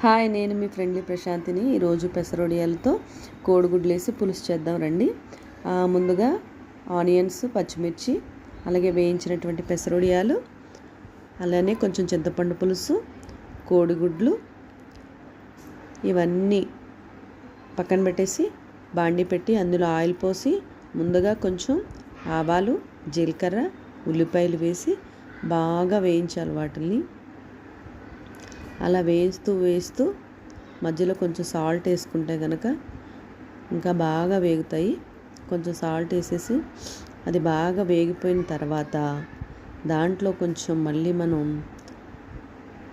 Hi, నేను మీ friendly ప్రశాంతిని. ఈరోజు పెసరొడియాలతో కోడిగుడ్లు వేసి పులుసు చేద్దాం రండి. ముందుగా ఆనియన్స్, పచ్చిమిర్చి, అలాగే వేయించినటువంటి పెసరొడియాలు, అలానే కొంచెం చింతపండు పులుసు, కోడిగుడ్లు ఇవన్నీ పక్కన పెట్టేసి బాండి పెట్టి అందులో ఆయిల్ పోసి ముందుగా కొంచెం ఆవాలు, జీలకర్ర, ఉల్లిపాయలు వేసి బాగా వేయించాలి. వాటిని అలా వేస్తూ మధ్యలో కొంచెం సాల్ట్ వేసుకుంటే కనుక ఇంకా బాగా వేగుతాయి. కొంచెం సాల్ట్ వేసేసి అది బాగా వేగిపోయిన తర్వాత దాంట్లో కొంచెం మళ్ళీ మనం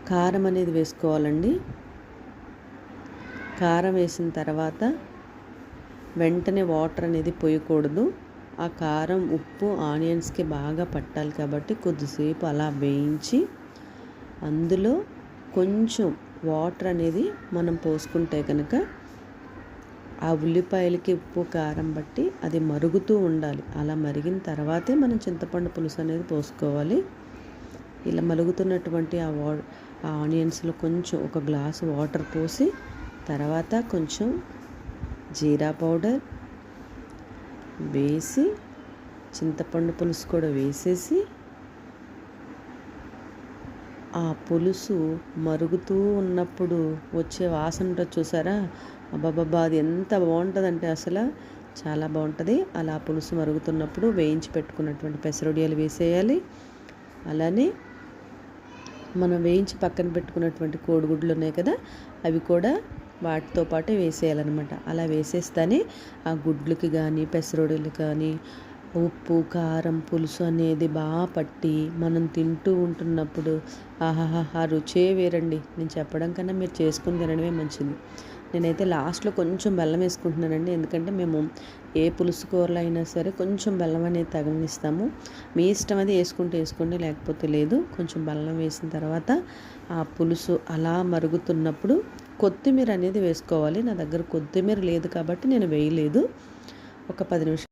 కారం అనేది వేసుకోవాలండి. కారం వేసిన తర్వాత వెంటనే వాటర్ అనేది పోయకూడదు. ఆ కారం, ఉప్పు ఆనియన్స్కి బాగా పట్టాలి కాబట్టి కొద్దిసేపు అలా వేయించి అందులో కొంచెం వాటర్ అనేది మనం పోసుకుంటే కనుక ఆ ఉల్లిపాయలకి ఉప్పు కారం బట్టి అది మరుగుతూ ఉండాలి. అలా మరిగిన తర్వాతే మనం చింతపండు పులుసు అనేది పోసుకోవాలి. ఇలా మరుగుతున్నటువంటి ఆ ఆనియన్స్లో కొంచెం ఒక గ్లాసు వాటర్ పోసి తర్వాత కొంచెం జీరా పౌడర్ వేసి చింతపండు పులుసు కూడా వేసేసి ఆ పులుసు మరుగుతూ ఉన్నప్పుడు వచ్చే వాసన ఉంటుంది చూసారా, అబ్బాబ్బా అది ఎంత బాగుంటుందంటే అసలు చాలా బాగుంటుంది. అలా పులుసు మరుగుతున్నప్పుడు వేయించి పెట్టుకున్నటువంటి పెసరొడియాలు వేసేయాలి. అలానే మనం వేయించి పక్కన పెట్టుకున్నటువంటి కోడిగుడ్లు ఉన్నాయి కదా, అవి కూడా వాటితో పాటు వేసేయాలన్నమాట. అలా వేసేస్తేనే ఆ గుడ్లకి కానీ పెసరొడియాలు కానీ ఉప్పు, కారం, పులుసు అనేది బాగా పట్టి మనం తింటూ ఉంటున్నప్పుడు ఆహాహా రుచే వేరండి. నేను చెప్పడం కన్నా మీరు చేసుకుని తినడమే మంచిది. నేనైతే లాస్ట్లో కొంచెం బెల్లం వేసుకుంటున్నానండి. ఎందుకంటే మేము ఏ పులుసు కూరలు అయినా సరే కొంచెం బెల్లం అనేది తగలనిస్తాము. మీ ఇష్టం అది వేసుకోండి, లేకపోతే లేదు. కొంచెం బెల్లం వేసిన తర్వాత ఆ పులుసు అలా మరుగుతున్నప్పుడు కొత్తిమీర అనేది వేసుకోవాలి. నా దగ్గర కొత్తిమీర లేదు కాబట్టి నేను వేయలేదు. ఒక 10 నిమిషాలు